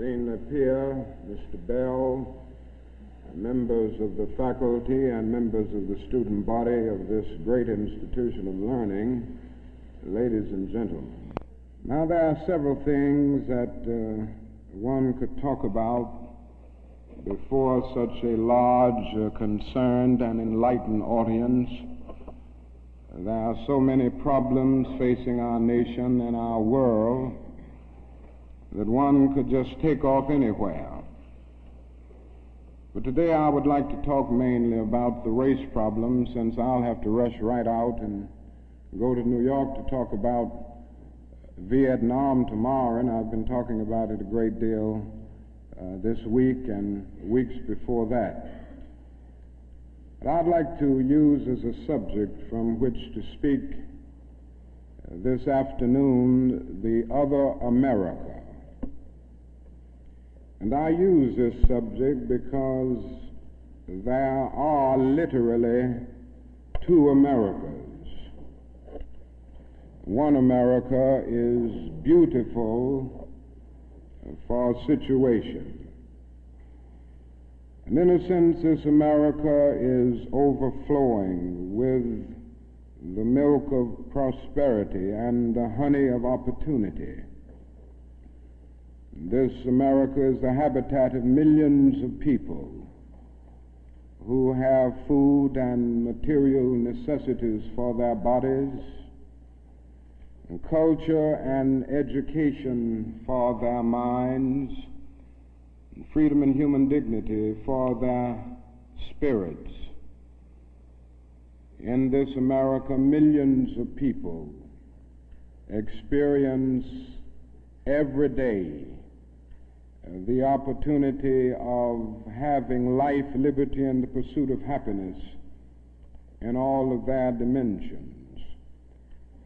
Dean Peer, Mr. Bell, members of the faculty and members of the student body of this great institution of learning, ladies and gentlemen. Now, there are several things that one could talk about before such a large, concerned, and enlightened audience. There are so many problems facing our nation and our world that one could just take off anywhere. But today I would like to talk mainly about the race problem, since I'll have to rush right out and go to New York to talk about Vietnam tomorrow, and I've been talking about it a great deal this week and weeks before that. But I'd like to use as a subject from which to speak this afternoon the other America. And I use this subject because there are literally two Americas. One America is beautiful for a situation. And in a sense, this America is overflowing with the milk of prosperity and the honey of opportunity. This America is the habitat of millions of people who have food and material necessities for their bodies, and culture and education for their minds, and freedom and human dignity for their spirits. In this America, millions of people experience every day the opportunity of having life, liberty, and the pursuit of happiness in all of their dimensions.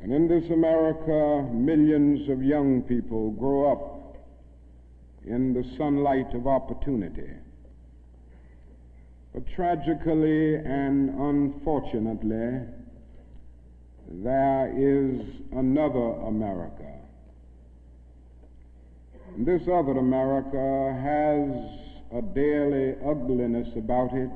And in this America, millions of young people grow up in the sunlight of opportunity. But tragically and unfortunately, there is another America. And this other America has a daily ugliness about it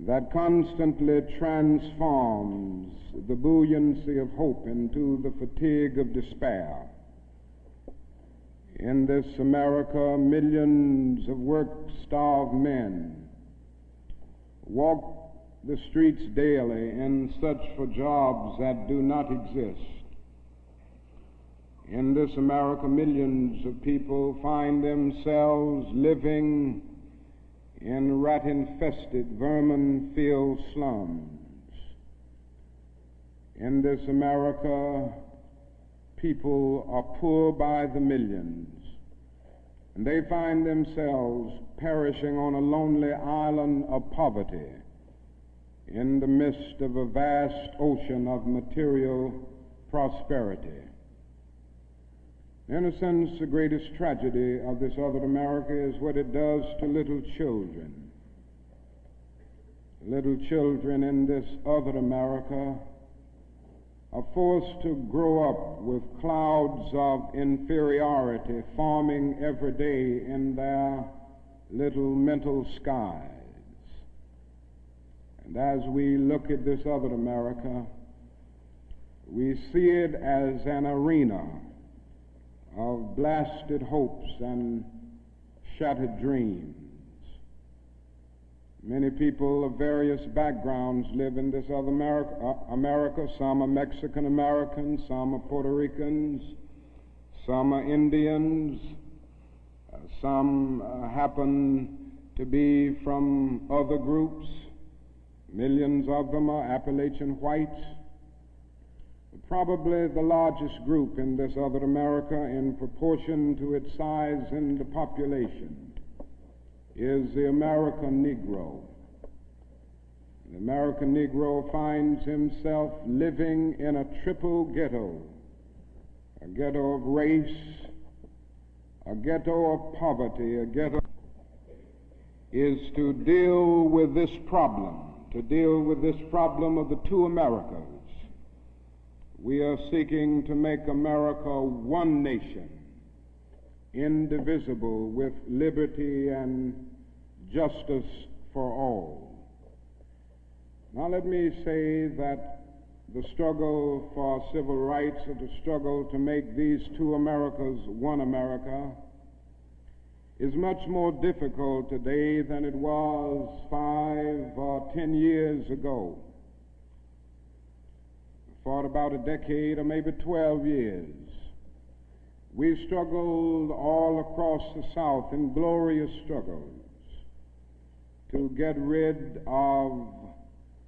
that constantly transforms the buoyancy of hope into the fatigue of despair. In this America, millions of work-starved men walk the streets daily in search for jobs that do not exist. In this America, millions of people find themselves living in rat-infested, vermin-filled slums. In this America, people are poor by the millions, and they find themselves perishing on a lonely island of poverty in the midst of a vast ocean of material prosperity. In a sense, the greatest tragedy of this other America is what it does to little children. Little children in this other America are forced to grow up with clouds of inferiority forming every day in their little mental skies. And as we look at this other America, we see it as an arena of blasted hopes and shattered dreams. Many people of various backgrounds live in this other America. Some are Mexican Americans, some are Puerto Ricans, some are Indians, some happen to be from other groups. Millions of them are Appalachian whites. Probably the largest group in this other America, in proportion to its size in the population, is the American Negro. The American Negro finds himself living in a triple ghetto, a ghetto of race, a ghetto of poverty, a ghetto is to deal with this problem of the two Americas. We are seeking to make America one nation, indivisible, with liberty and justice for all. Now let me say that the struggle for civil rights, or the struggle to make these two Americas one America, is much more difficult today than it was 5 or 10 years ago. For about a decade or maybe 12 years, we struggled all across the South in glorious struggles to get rid of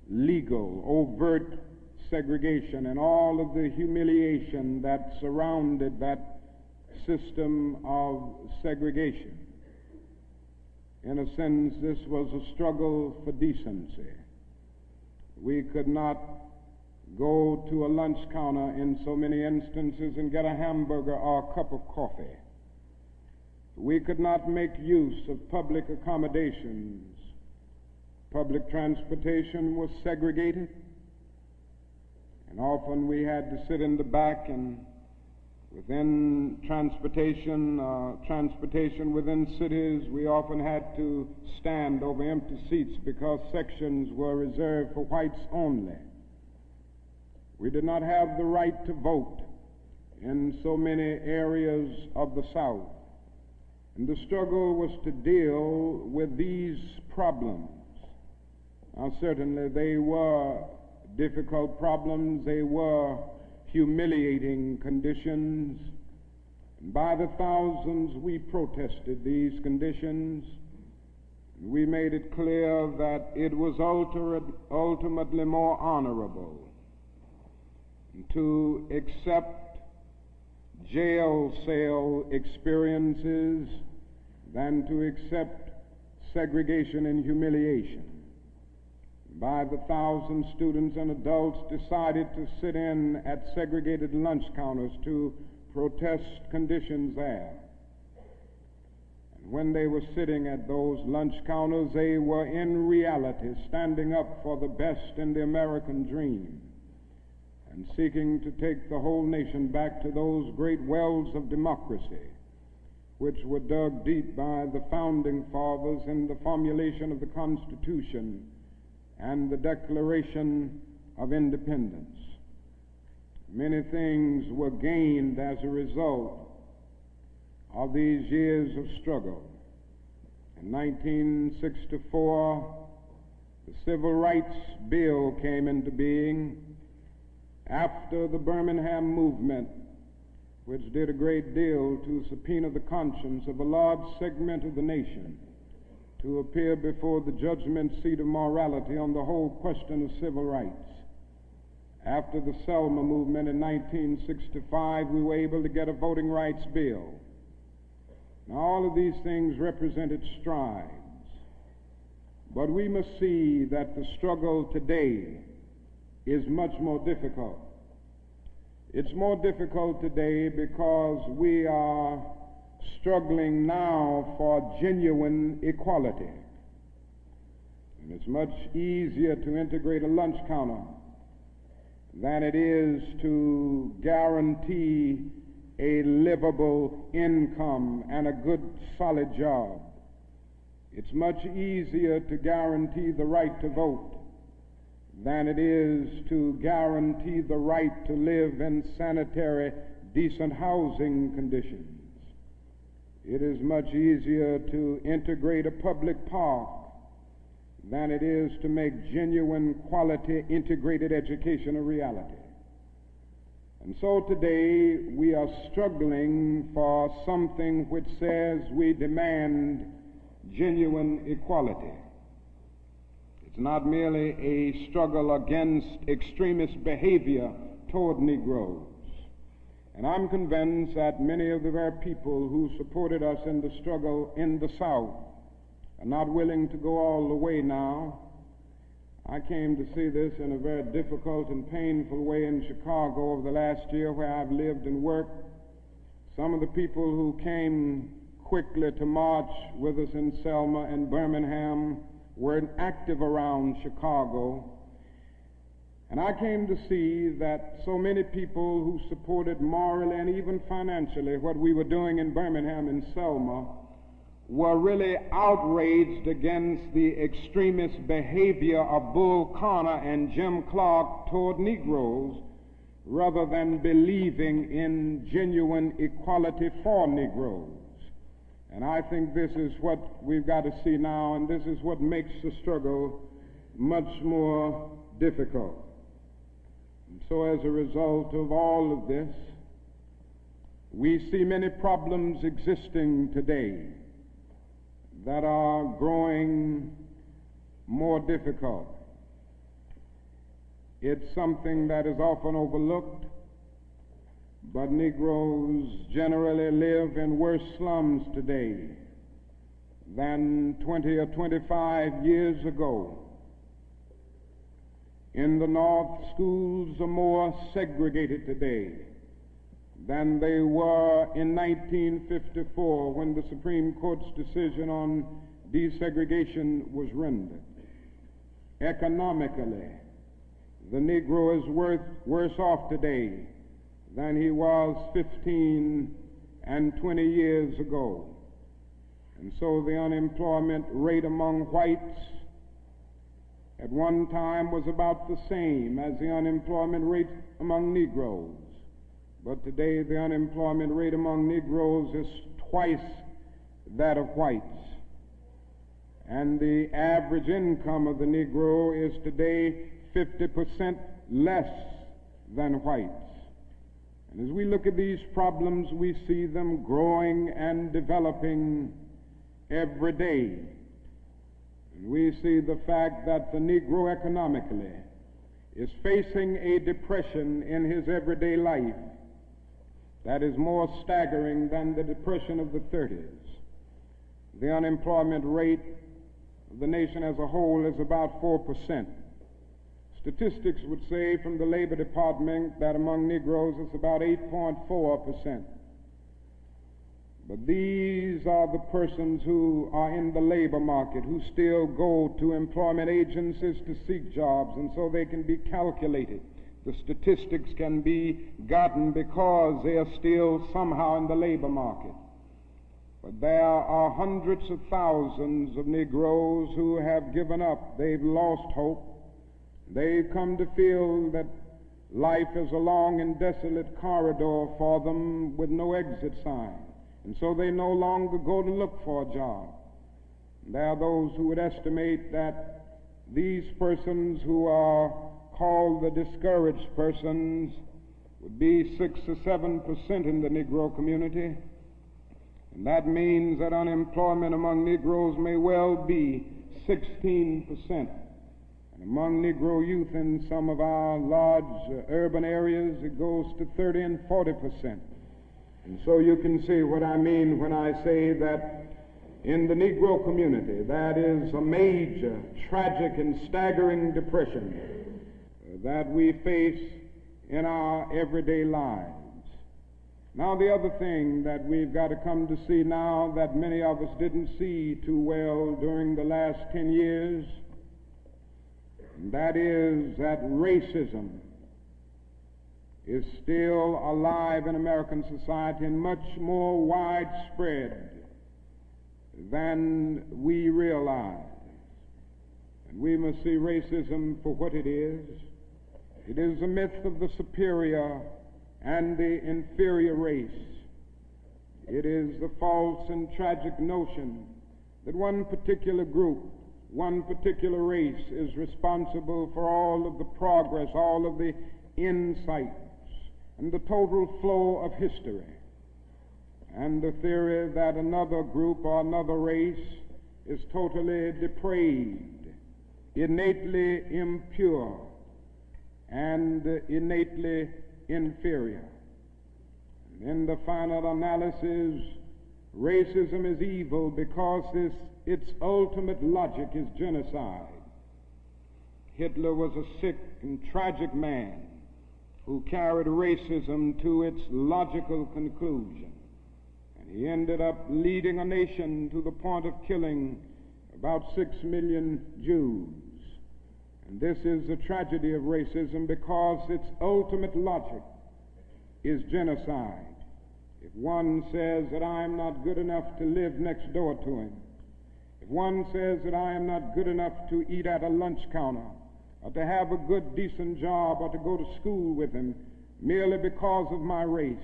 legal, overt segregation and all of the humiliation that surrounded that system of segregation. In a sense, this was a struggle for decency. We could not go to a lunch counter in so many instances and get a hamburger or a cup of coffee. We could not make use of public accommodations. Public transportation was segregated, and often we had to sit in the back, and within transportation within cities, we often had to stand over empty seats because sections were reserved for whites only. We did not have the right to vote in so many areas of the South. And the struggle was to deal with these problems. Now, certainly they were difficult problems. They were humiliating conditions. And by the thousands, we protested these conditions. We made it clear that it was ultimately more honorable to accept jail cell experiences than to accept segregation and humiliation. By the thousands, students and adults decided to sit in at segregated lunch counters to protest conditions there. And when they were sitting at those lunch counters, they were in reality standing up for the best in the American dream and seeking to take the whole nation back to those great wells of democracy which were dug deep by the founding fathers in the formulation of the Constitution and the Declaration of Independence. Many things were gained as a result of these years of struggle. In 1964, the Civil Rights Bill came into being after the Birmingham movement, which did a great deal to subpoena the conscience of a large segment of the nation to appear before the judgment seat of morality on the whole question of civil rights. After the Selma movement in 1965, we were able to get a voting rights bill. Now, all of these things represented strides, but we must see that the struggle today is much more difficult. It's more difficult today because we are struggling now for genuine equality. And it's much easier to integrate a lunch counter than it is to guarantee a livable income and a good, solid job. It's much easier to guarantee the right to vote than it is to guarantee the right to live in sanitary, decent housing conditions. It is much easier to integrate a public park than it is to make genuine, quality, integrated education a reality. And so today we are struggling for something which says we demand genuine equality. It's not merely a struggle against extremist behavior toward Negroes. And I'm convinced that many of the very people who supported us in the struggle in the South are not willing to go all the way now. I came to see this in a very difficult and painful way in Chicago over the last year, where I've lived and worked. Some of the people who came quickly to march with us in Selma and Birmingham were active around Chicago. And I came to see that so many people who supported morally and even financially what we were doing in Birmingham and Selma were really outraged against the extremist behavior of Bull Connor and Jim Clark toward Negroes, rather than believing in genuine equality for Negroes. And I think this is what we've got to see now, and this is what makes the struggle much more difficult. And so as a result of all of this, we see many problems existing today that are growing more difficult. It's something that is often overlooked, but Negroes generally live in worse slums today than 20 or 25 years ago. In the North, schools are more segregated today than they were in 1954 when the Supreme Court's decision on desegregation was rendered. Economically, the Negro is worse off today than he was 15 and 20 years ago. And so the unemployment rate among whites at one time was about the same as the unemployment rate among Negroes. But today the unemployment rate among Negroes is twice that of whites. And the average income of the Negro is today 50% less than whites. And as we look at these problems, we see them growing and developing every day. And we see the fact that the Negro economically is facing a depression in his everyday life that is more staggering than the depression of the 30s. The unemployment rate of the nation as a whole is about 4%. Statistics would say from the Labor Department that among Negroes it's about 8.4%. But these are the persons who are in the labor market, who still go to employment agencies to seek jobs, and so they can be calculated. The statistics can be gotten because they are still somehow in the labor market. But there are hundreds of thousands of Negroes who have given up. They've lost hope. They've come to feel that life is a long and desolate corridor for them with no exit sign. And so they no longer go to look for a job. There are those who would estimate that these persons who are called the discouraged persons would be 6 or 7% in the Negro community. And that means that unemployment among Negroes may well be 16%. And among Negro youth in some of our large urban areas, it goes to 30 and 40%. And so you can see what I mean when I say that in the Negro community, that is a major, tragic, and staggering depression that we face in our everyday lives. Now, the other thing that we've got to come to see now that many of us didn't see too well during the last 10 years, and that is that racism is still alive in American society and much more widespread than we realize. And we must see racism for what it is. It is a myth of the superior and the inferior race. It is the false and tragic notion that one particular group, one particular race is responsible for all of the progress, all of the insights, and the total flow of history. And the theory that another group or another race is totally depraved, innately impure, and innately inferior. And in the final analysis, racism is evil because its ultimate logic is genocide. Hitler was a sick and tragic man who carried racism to its logical conclusion. And he ended up leading a nation to the point of killing about 6 million Jews. And this is the tragedy of racism, because its ultimate logic is genocide. If one says that I am not good enough to live next door to him, if one says that I am not good enough to eat at a lunch counter, or to have a good, decent job, or to go to school with him, merely because of my race,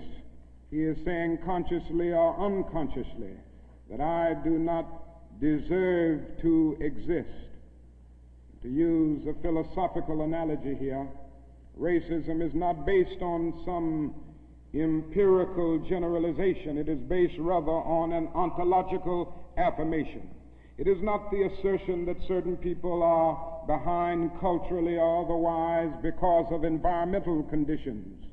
he is saying consciously or unconsciously that I do not deserve to exist. To use a philosophical analogy here, racism is not based on some empirical generalization. It is based rather on an ontological affirmation. It is not the assertion that certain people are behind culturally or otherwise because of environmental conditions.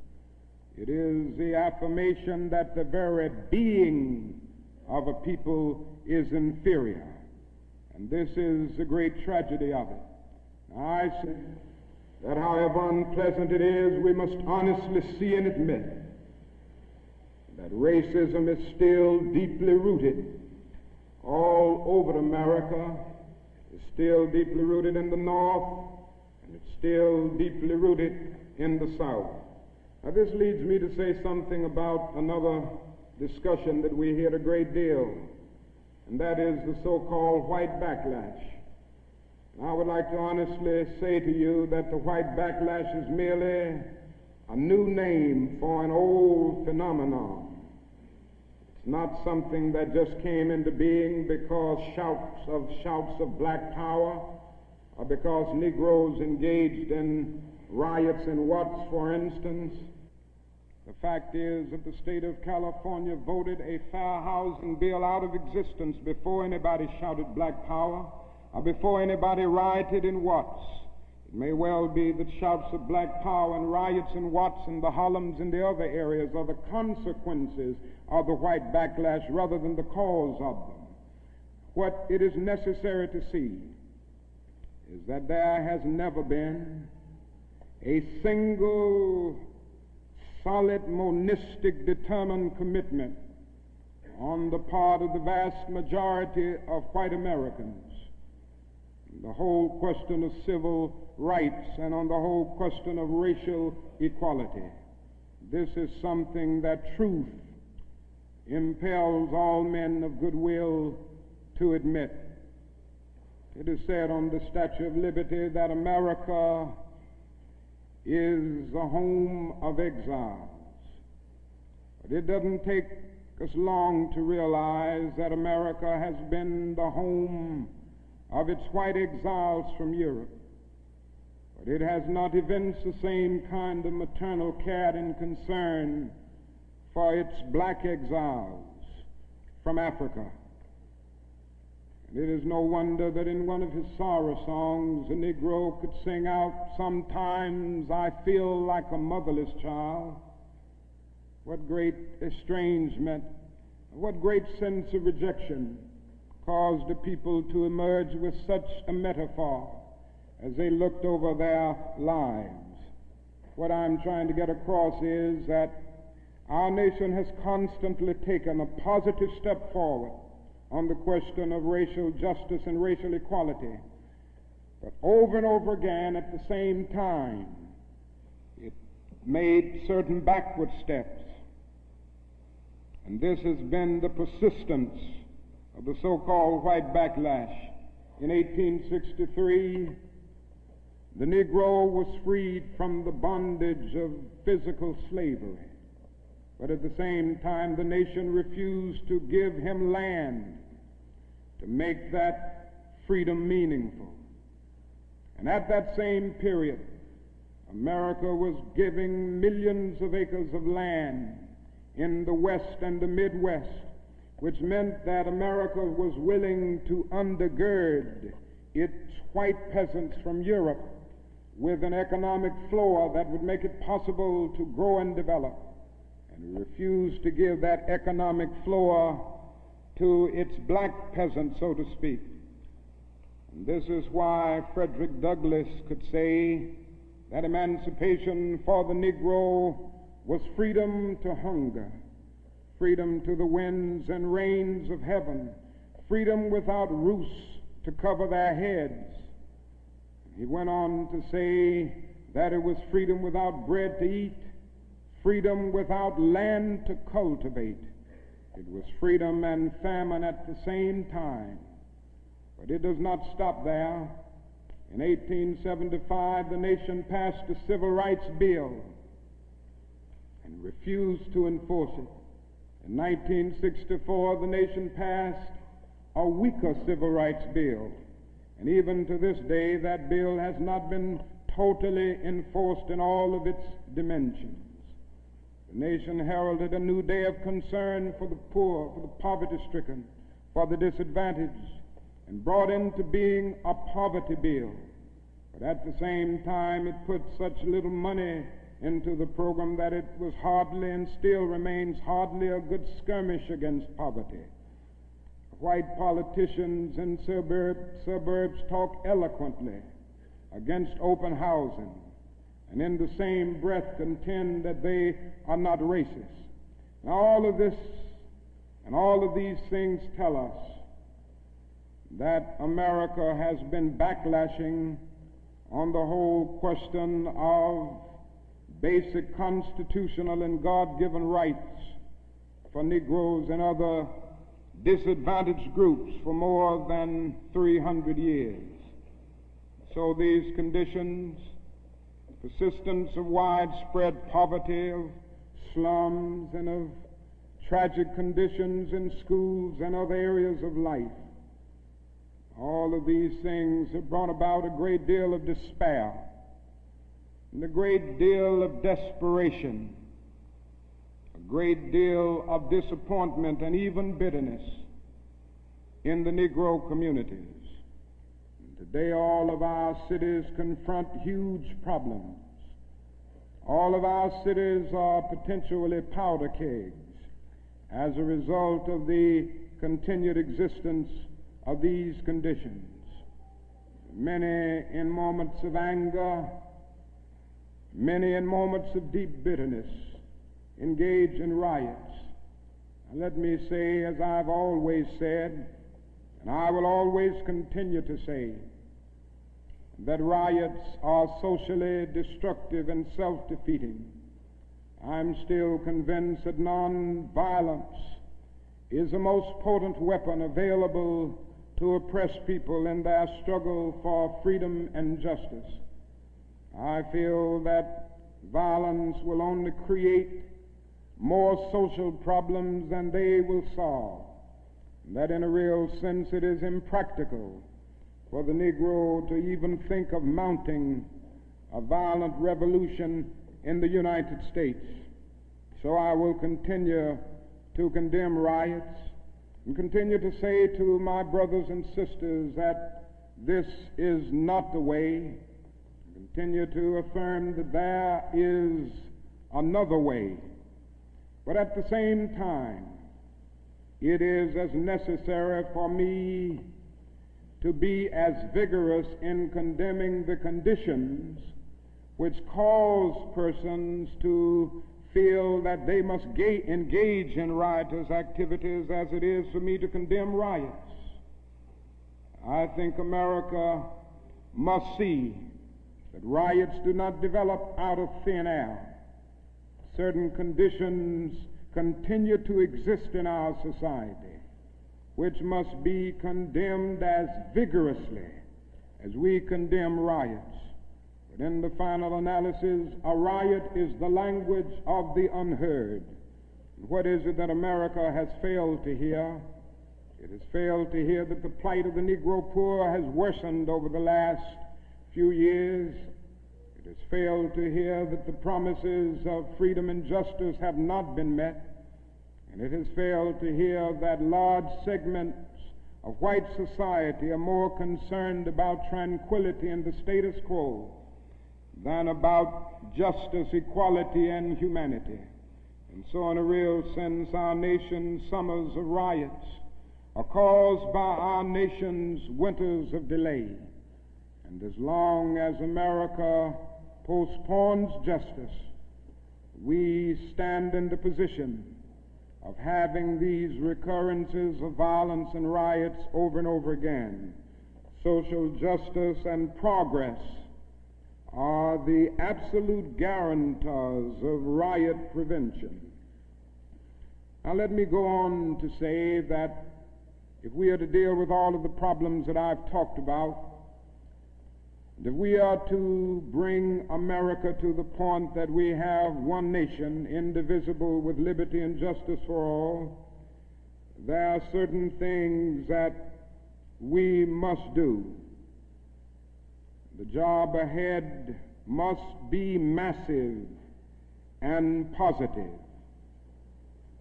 It is the affirmation that the very being of a people is inferior. And this is the great tragedy of it. I say that however unpleasant it is, we must honestly see and admit that racism is still deeply rooted all over America. It's still deeply rooted in the North, and it's still deeply rooted in the South. Now this leads me to say something about another discussion that we hear a great deal, and that is the so-called white backlash. I would like to honestly say to you that the white backlash is merely a new name for an old phenomenon. It's not something that just came into being because shouts of black power, or because Negroes engaged in riots in Watts, for instance. The fact is that the state of California voted a fair housing bill out of existence before anybody shouted black power, or before anybody rioted in Watts. It may well be that shouts of black power and riots in Watts and the Harlems and the other areas are the consequences of the white backlash rather than the cause of them. What it is necessary to see is that there has never been a single solid, monistic, determined commitment on the part of the vast majority of white Americans, the whole question of civil rights and on the whole question of racial equality. This is something that truth impels all men of goodwill to admit. It is said on the Statue of Liberty that America is the home of exiles. But it doesn't take us long to realize that America has been the home of its white exiles from Europe. But it has not evinced the same kind of maternal care and concern for its black exiles from Africa. And it is no wonder that in one of his sorrow songs, a Negro could sing out, "Sometimes I feel like a motherless child." What great estrangement, what great sense of rejection caused the people to emerge with such a metaphor as they looked over their lives. What I'm trying to get across is that our nation has constantly taken a positive step forward on the question of racial justice and racial equality. But over and over again, at the same time, it made certain backward steps. And this has been the persistence of the so-called white backlash. In 1863, the Negro was freed from the bondage of physical slavery. But at the same time, the nation refused to give him land to make that freedom meaningful. And at that same period, America was giving millions of acres of land in the West and the Midwest, which meant that America was willing to undergird its white peasants from Europe with an economic floor that would make it possible to grow and develop. And refused to give that economic floor to its black peasants, so to speak. And this is why Frederick Douglass could say that emancipation for the Negro was freedom to hunger, freedom to the winds and rains of heaven, freedom without roofs to cover their heads. He went on to say that it was freedom without bread to eat, freedom without land to cultivate. It was freedom and famine at the same time. But it does not stop there. In 1875, the nation passed the Civil Rights Bill and refused to enforce it. In 1964, the nation passed a weaker Civil Rights Bill. And even to this day, that bill has not been totally enforced in all of its dimensions. The nation heralded a new day of concern for the poor, for the poverty-stricken, for the disadvantaged, and brought into being a poverty bill. But at the same time, it put such little money into the program that it was hardly and still remains hardly a good skirmish against poverty. White politicians in suburbs talk eloquently against open housing, and in the same breath contend that they are not racist. Now, all of this and all of these things tell us that America has been backlashing on the whole question of basic constitutional and God-given rights for Negroes and other disadvantaged groups for more than 300 years. So these conditions, persistence of widespread poverty, of slums, and of tragic conditions in schools and other areas of life, all of these things have brought about a great deal of despair and a great deal of desperation, a great deal of disappointment and even bitterness in the Negro communities. And today all of our cities confront huge problems. All of our cities are potentially powder kegs as a result of the continued existence of these conditions. Many in moments of anger, many in moments of deep bitterness, engage in riots. And let me say, as I've always said, and I will always continue to say, that riots are socially destructive and self-defeating. I'm still convinced that nonviolence is the most potent weapon available to oppress people in their struggle for freedom and justice. I feel that violence will only create more social problems than they will solve, and that in a real sense it is impractical for the Negro to even think of mounting a violent revolution in the United States. So I will continue to condemn riots and continue to say to my brothers and sisters that this is not the way. Continue to affirm that there is another way. But at the same time, it is as necessary for me to be as vigorous in condemning the conditions which cause persons to feel that they must engage in riotous activities as it is for me to condemn riots. I think America must see that riots do not develop out of thin air. Certain conditions continue to exist in our society, which must be condemned as vigorously as we condemn riots. But in the final analysis, a riot is the language of the unheard. And what is it that America has failed to hear? It has failed to hear that the plight of the Negro poor has worsened over the last few years. It has failed to hear that the promises of freedom and justice have not been met. And it has failed to hear that large segments of white society are more concerned about tranquility and the status quo than about justice, equality, and humanity. And so in a real sense, our nation's summers of riots are caused by our nation's winters of delay. And as long as America postpones justice, we stand in the position of having these recurrences of violence and riots over and over again. social justice, and progress are the absolute guarantors of riot prevention. Now let me go on to say that if we are to deal with all of the problems that I've talked about, if we are to bring America to the point that we have one nation, indivisible, with liberty and justice for all, there are certain things that we must do. The job ahead must be massive and positive.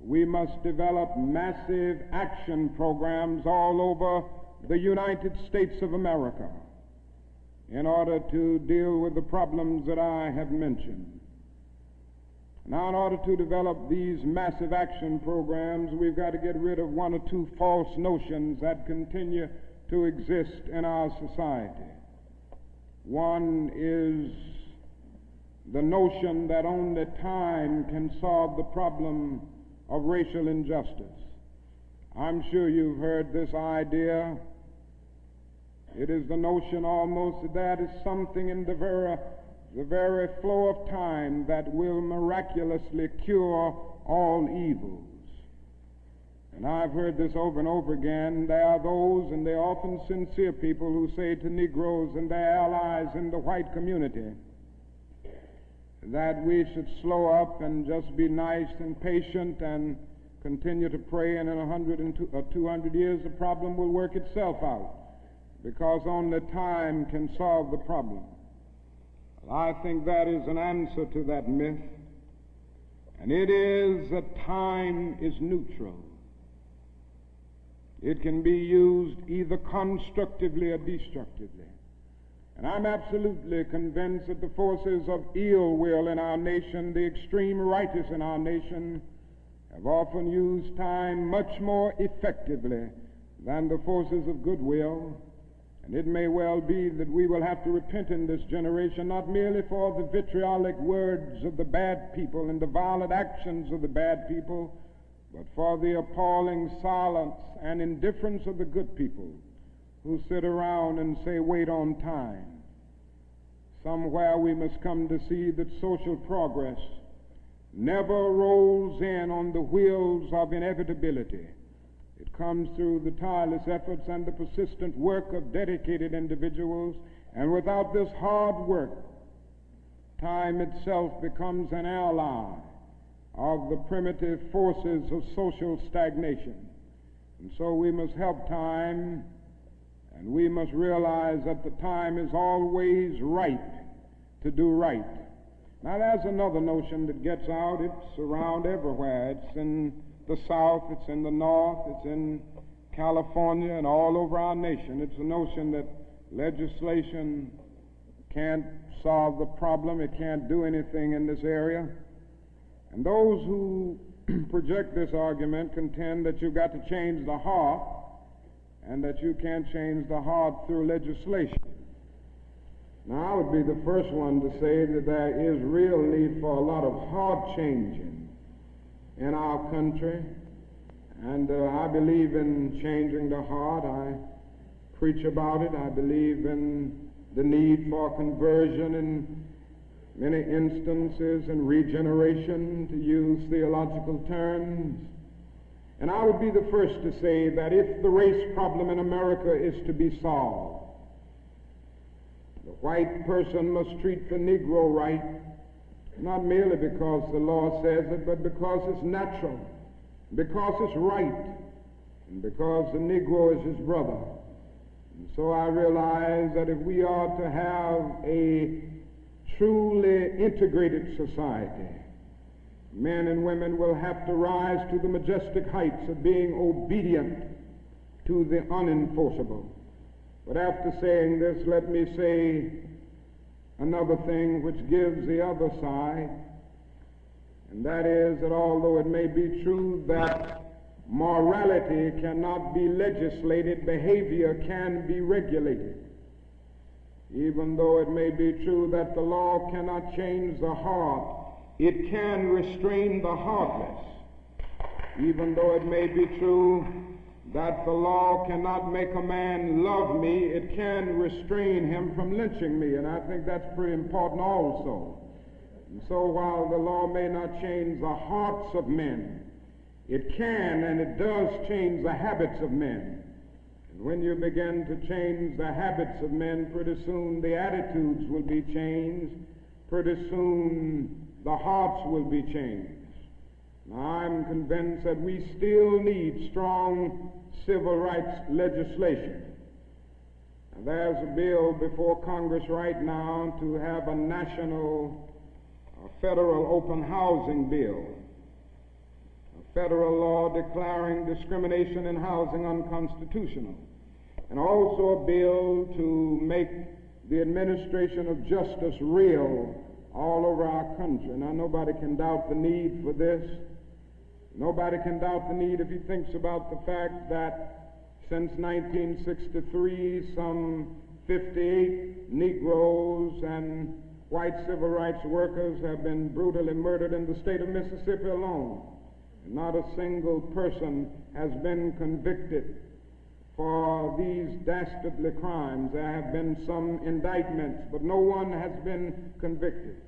We must develop massive action programs all over the United States of America in order to deal with the problems that I have mentioned. Now, in order to develop these massive action programs, we've got to get rid of one or two false notions that continue to exist in our society. One is the notion that only time can solve the problem of racial injustice. I'm sure you've heard this idea. It is the notion almost that is something in the very flow of time that will miraculously cure all evils. And I've heard this over and over again. There are those, and they're often sincere people, who say to Negroes and their allies in the white community that we should slow up and just be nice and patient and continue to pray, and in 100 or 200 years the problem will work itself out, because only time can solve the problem. I think that is an answer to that myth, and it is that time is neutral. It can be used either constructively or destructively. And I'm absolutely convinced that the forces of ill will in our nation, the extreme righteous in our nation, have often used time much more effectively than the forces of goodwill. And it may well be that we will have to repent in this generation, not merely for the vitriolic words of the bad people and the violent actions of the bad people, but for the appalling silence and indifference of the good people who sit around and say, wait on time. Somewhere we must come to see that social progress never rolls in on the wheels of inevitability. It comes through the tireless efforts and the persistent work of dedicated individuals, and without this hard work, time itself becomes an ally of the primitive forces of social stagnation. And so we must help time, and we must realize that the time is always right to do right. Now there's another notion that gets out. It's around everywhere. It's in the South, it's in the North, it's in California, and all over our nation. It's the notion that legislation can't solve the problem. It can't do anything in this area. And those who project this argument contend that you've got to change the heart, and that you can't change the heart through legislation. Now, I would be the first one to say that there is real need for a lot of heart changing in our country, and I believe in changing the heart. I preach about it. I believe in the need for conversion in many instances, and regeneration, to use theological terms. And I would be the first to say that if the race problem in America is to be solved, the white person must treat the Negro right, not merely because the law says it, but because it's natural, because it's right, and because the Negro is his brother. And so I realize that if we are to have a truly integrated society, men and women will have to rise to the majestic heights of being obedient to the unenforceable. But after saying this, let me say another thing which gives the other side, and that is that although it may be true that morality cannot be legislated, behavior can be regulated. Even though it may be true that the law cannot change the heart, it can restrain the heartless. Even though it may be true that the law cannot make a man love me, it can restrain him from lynching me, and I think that's pretty important also. And so while the law may not change the hearts of men, it can and it does change the habits of men. And when you begin to change the habits of men, pretty soon the attitudes will be changed, pretty soon the hearts will be changed. Now, I'm convinced that we still need strong civil rights legislation. And there's a bill before Congress right now to have a national federal open housing bill, a federal law declaring discrimination in housing unconstitutional, and also a bill to make the administration of justice real all over our country. Now, nobody can doubt the need for this. Nobody can doubt the need if he thinks about the fact that since 1963, some 58 Negroes and white civil rights workers have been brutally murdered in the state of Mississippi alone. And not a single person has been convicted for these dastardly crimes. There have been some indictments, but no one has been convicted.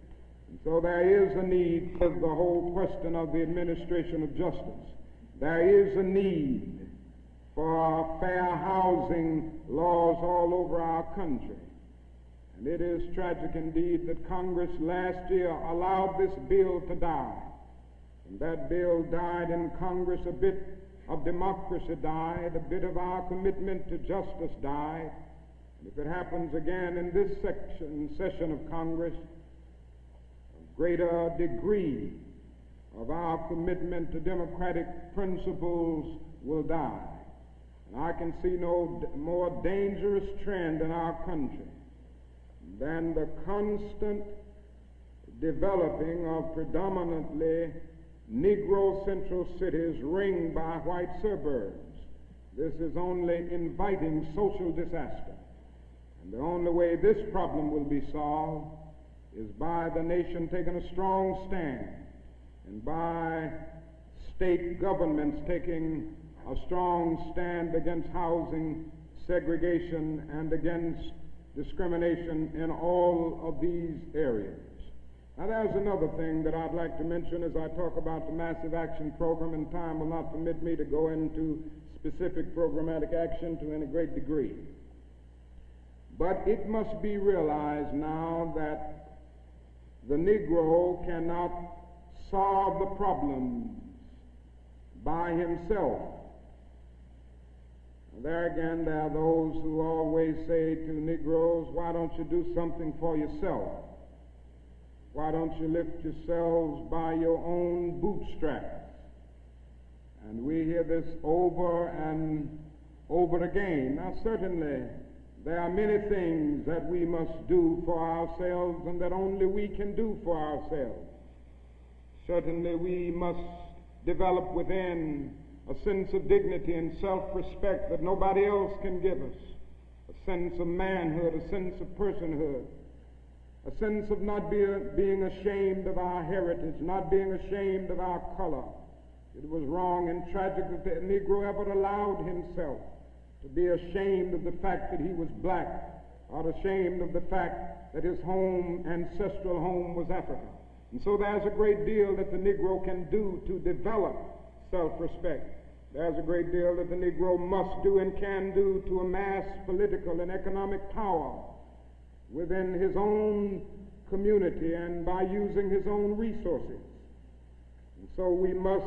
And so there is a need for the whole question of the administration of justice. There is a need for fair housing laws all over our country. And it is tragic indeed that Congress last year allowed this bill to die. And that bill died in Congress. A bit of democracy died, a bit of our commitment to justice died. And if it happens again in this session of Congress, a greater degree of our commitment to democratic principles will die. And I can see no more dangerous trend in our country than the constant developing of predominantly Negro central cities ringed by white suburbs. This is only inviting social disaster. And the only way this problem will be solved is by the nation taking a strong stand and by state governments taking a strong stand against housing segregation and against discrimination in all of these areas. Now, there's another thing that I'd like to mention as I talk about the Massive Action Program, and time will not permit me to go into specific programmatic action to any great degree. But it must be realized now that the Negro cannot solve the problems by himself. There again, there are those who always say to Negroes, why don't you do something for yourself? Why don't you lift yourselves by your own bootstraps? And we hear this over and over again. Now, certainly, there are many things that we must do for ourselves and that only we can do for ourselves. Certainly, we must develop within a sense of dignity and self-respect that nobody else can give us, a sense of manhood, a sense of personhood, a sense of not being ashamed of our heritage, not being ashamed of our color. It was wrong and tragic that the Negro ever allowed himself to be ashamed of the fact that he was black, or ashamed of the fact that his home, ancestral home, was Africa. And so there's a great deal that the Negro can do to develop self-respect. There's a great deal that the Negro must do and can do to amass political and economic power within his own community and by using his own resources. And so we must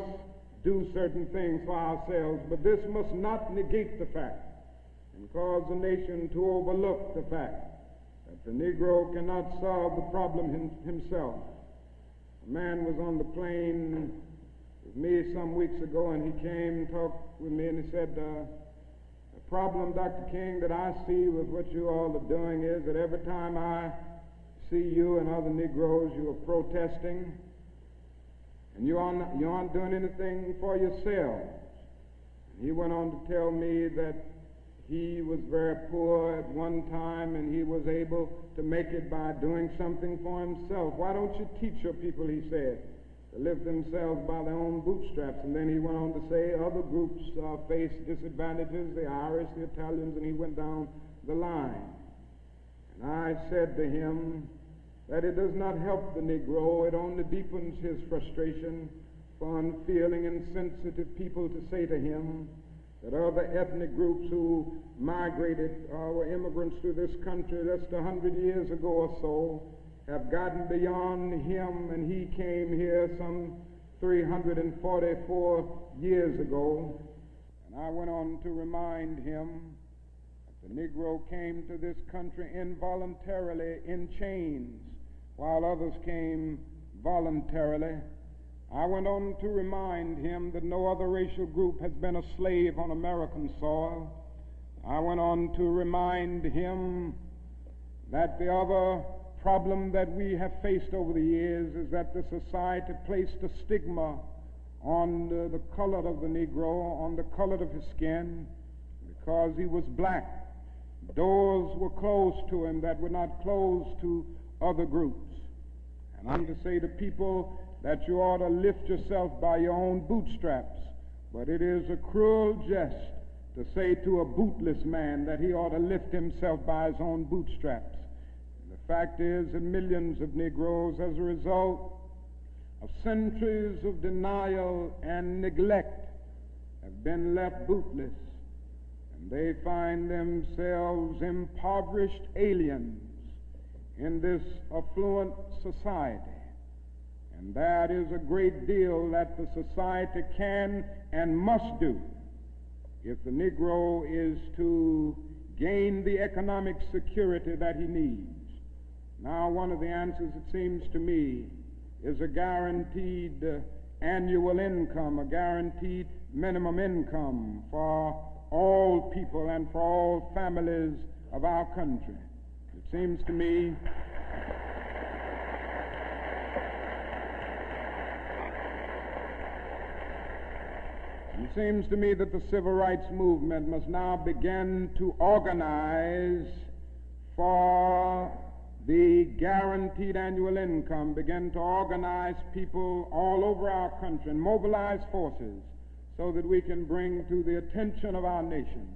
do certain things for ourselves, but this must not negate the fact and cause the nation to overlook the fact that the Negro cannot solve the problem himself. A man was on the plane with me some weeks ago, and he came and talked with me, and he said, the problem, Dr. King, that I see with what you all are doing is that every time I see you and other Negroes, you are protesting, and you aren't doing anything for yourselves. And he went on to tell me that he was very poor at one time, and he was able to make it by doing something for himself. Why don't you teach your people, he said, to lift themselves by their own bootstraps. And then he went on to say other groups face disadvantages, the Irish, the Italians, and he went down the line. And I said to him that it does not help the Negro, it only deepens his frustration for unfeeling and sensitive people to say to him that other ethnic groups who migrated or were immigrants to this country just 100 years ago or so have gotten beyond him, and he came here some 344 years ago. And I went on to remind him that the Negro came to this country involuntarily in chains, while others came voluntarily. I went on to remind him that no other racial group has been a slave on American soil. I went on to remind him that the other problem that we have faced over the years is that the society placed a stigma on the color of the Negro, on the color of his skin, because he was black. Doors were closed to him that were not closed to other groups. And I'm to say to people that you ought to lift yourself by your own bootstraps, but it is a cruel jest to say to a bootless man that he ought to lift himself by his own bootstraps. And the fact is that millions of Negroes, as a result of centuries of denial and neglect, have been left bootless, and they find themselves impoverished aliens in this affluent society. And that is a great deal that the society can and must do if the Negro is to gain the economic security that he needs. Now, one of the answers, it seems to me, is a guaranteed annual income, a guaranteed minimum income for all people and for all families of our country. It seems to me that the civil rights movement must now begin to organize for the guaranteed annual income, begin to organize people all over our country and mobilize forces so that we can bring to the attention of our nation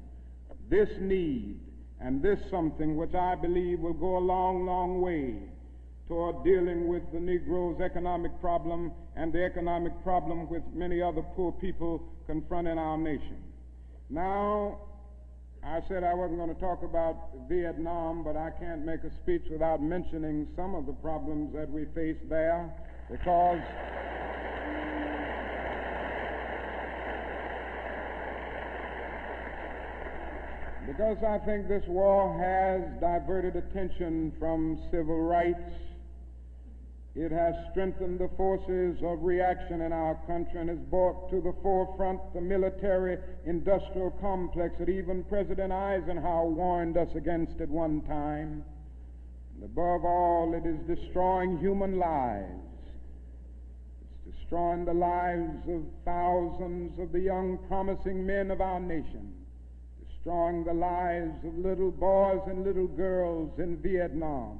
this need and this something which I believe will go a long, long way toward dealing with the Negro's economic problem and the economic problem with many other poor people confronting our nation. Now, I said I wasn't going to talk about Vietnam, but I can't make a speech without mentioning some of the problems that we face there, because I think this war has diverted attention from civil rights. It has strengthened the forces of reaction in our country and has brought to the forefront the military-industrial complex that even President Eisenhower warned us against at one time. And above all, it is destroying human lives. It's destroying the lives of thousands of the young, promising men of our nation, destroying the lives of little boys and little girls in Vietnam.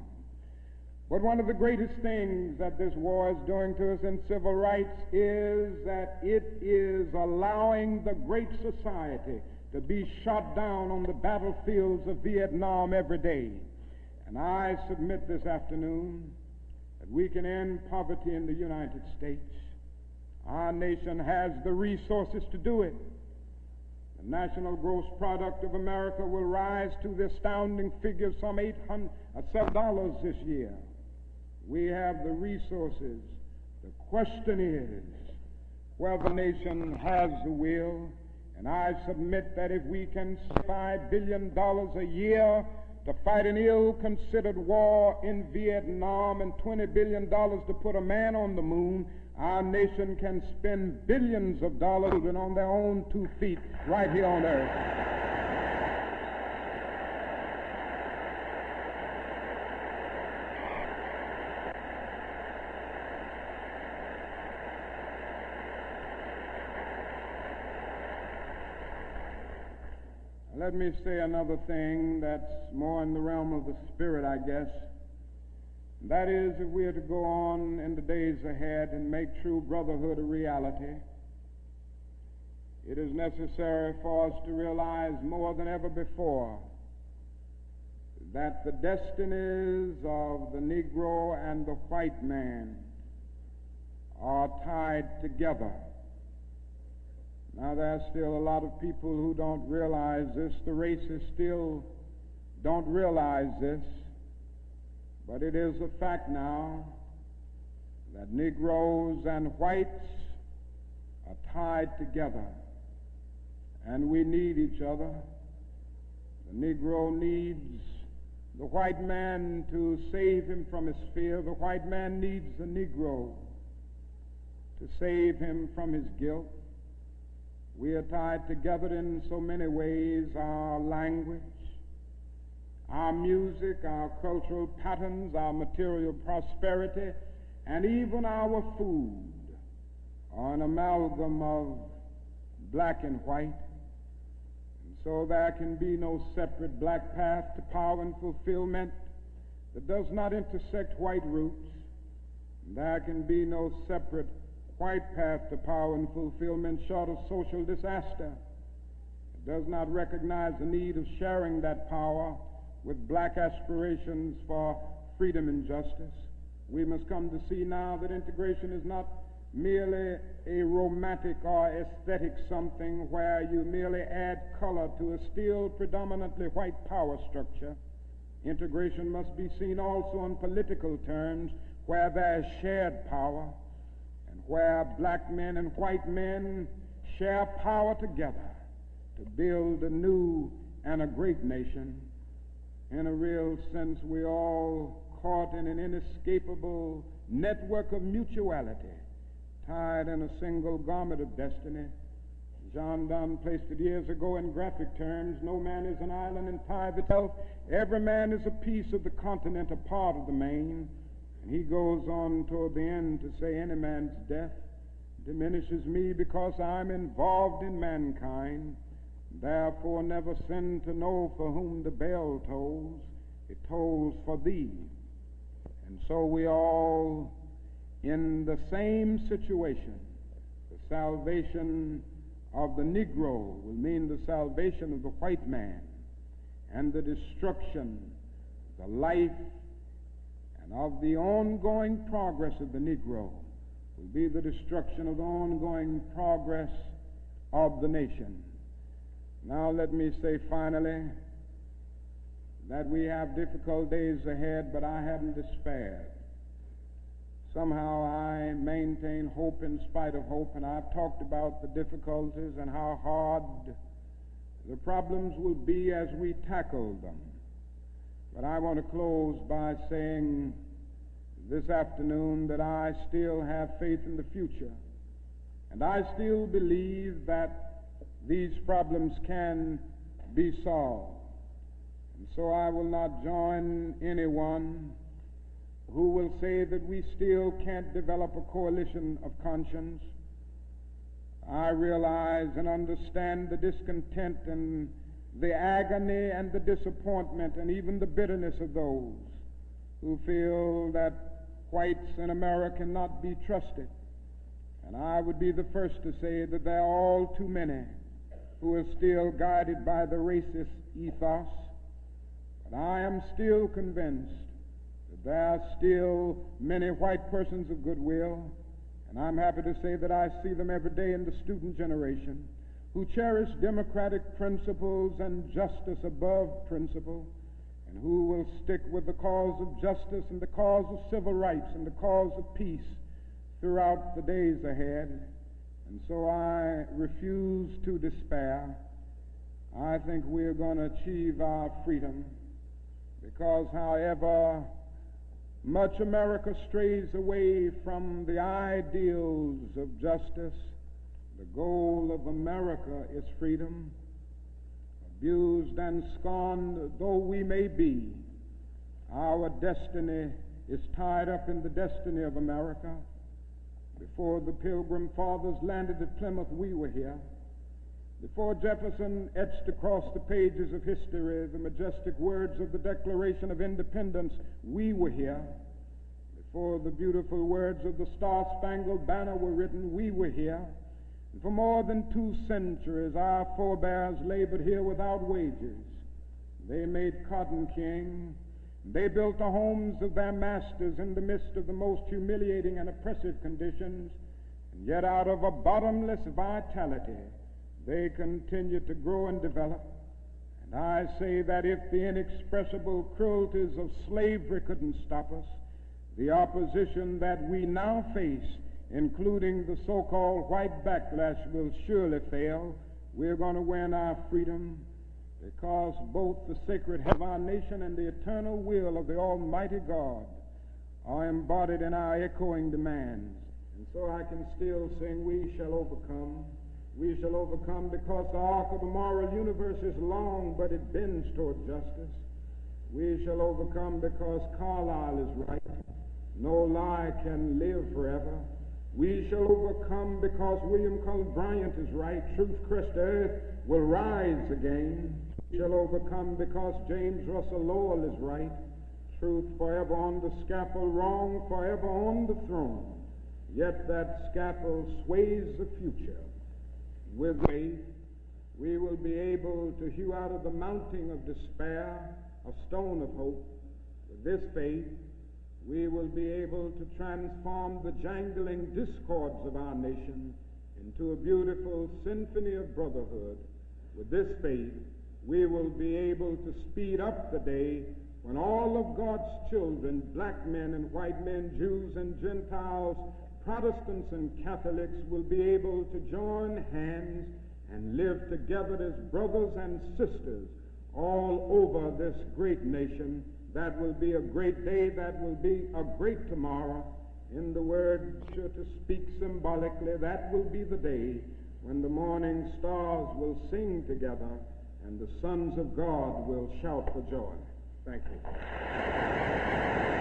But one of the greatest things that this war is doing to us in civil rights is that it is allowing the great society to be shot down on the battlefields of Vietnam every day. And I submit this afternoon that we can end poverty in the United States. Our nation has the resources to do it. The national gross product of America will rise to the astounding figure of some $7 this year. We have the resources. The question is whether the nation has the will. And I submit that if we can spend $5 billion a year to fight an ill-considered war in Vietnam and $20 billion to put a man on the moon, our nation can spend billions of dollars on their own 2 feet right here on earth. Let me say another thing that's more in the realm of the spirit, I guess. That is, if we are to go on in the days ahead and make true brotherhood a reality, it is necessary for us to realize more than ever before that the destinies of the Negro and the white man are tied together. Now, there's still a lot of people who don't realize this. The racists still don't realize this. But it is a fact now that Negroes and whites are tied together, and we need each other. The Negro needs the white man to save him from his fear. The white man needs the Negro to save him from his guilt. We are tied together in so many ways: our language, our music, our cultural patterns, our material prosperity, and even our food are an amalgam of black and white. And so there can be no separate black path to power and fulfillment that does not intersect white roots. There can be no separate white path to power and fulfillment short of social disaster. It does not recognize the need of sharing that power with black aspirations for freedom and justice. We must come to see now that integration is not merely a romantic or aesthetic something where you merely add color to a still predominantly white power structure. Integration must be seen also in political terms, where there is shared power and where black men and white men share power together to build a new and a great nation. In a real sense, we're all caught in an inescapable network of mutuality, tied in a single garment of destiny. John Donne placed it years ago in graphic terms: no man is an island entire itself. Every man is a piece of the continent, a part of the main. And he goes on toward the end to say, any man's death diminishes me because I'm involved in mankind. Therefore never sin to know for whom the bell tolls. It tolls for thee. And so we all in the same situation. The salvation of the Negro will mean the salvation of the white man, and the destruction, the life, and of the ongoing progress of the Negro will be the destruction of the ongoing progress of the nation. Now let me say finally that we have difficult days ahead, but I haven't despaired. Somehow I maintain hope in spite of hope, and I've talked about the difficulties and how hard the problems will be as we tackle them. But I want to close by saying this afternoon that I still have faith in the future, and I still believe that these problems can be solved. And so I will not join anyone who will say that we still can't develop a coalition of conscience. I realize and understand the discontent and the agony and the disappointment and even the bitterness of those who feel that whites in America cannot be trusted. And I would be the first to say that there are all too many who are still guided by the racist ethos. But I am still convinced that there are still many white persons of goodwill, and I'm happy to say that I see them every day in the student generation, who cherish democratic principles and justice above principle, and who will stick with the cause of justice and the cause of civil rights and the cause of peace throughout the days ahead. And so I refuse to despair. I think we're going to achieve our freedom, because however much America strays away from the ideals of justice, the goal of America is freedom. Abused and scorned though we may be, our destiny is tied up in the destiny of America. Before the Pilgrim Fathers landed at Plymouth, we were here. Before Jefferson etched across the pages of history the majestic words of the Declaration of Independence, we were here. before the beautiful words of the Star-Spangled Banner were written, we were here. And for more than 2 centuries, our forebears labored here without wages. They made cotton king. They built the homes of their masters in the midst of the most humiliating and oppressive conditions. And yet out of a bottomless vitality, they continued to grow and develop. And I say that if the inexpressible cruelties of slavery couldn't stop us, the opposition that we now face, including the so-called white backlash, will surely fail. We're going to win our freedom, because both the sacred head of our nation and the eternal will of the Almighty God are embodied in our echoing demands. And so I can still sing, we shall overcome. We shall overcome because the arc of the moral universe is long, but it bends toward justice. We shall overcome because Carlyle is right. No lie can live forever. We shall overcome because William Cullen Bryant is right. Truth-crushed earth will rise again. We shall overcome because James Russell Lowell is right. Truth forever on the scaffold, wrong forever on the throne. Yet that scaffold sways the future. With faith, we will be able to hew out of the mounting of despair a stone of hope. With this faith, we will be able to transform the jangling discords of our nation into a beautiful symphony of brotherhood. With this faith, we will be able to speed up the day when all of God's children, black men and white men, Jews and Gentiles, Protestants and Catholics, will be able to join hands and live together as brothers and sisters all over this great nation. That will be a great day. That will be a great tomorrow. In the word, to speak symbolically, that will be the day when the morning stars will sing together and the sons of God will shout for joy. Thank you.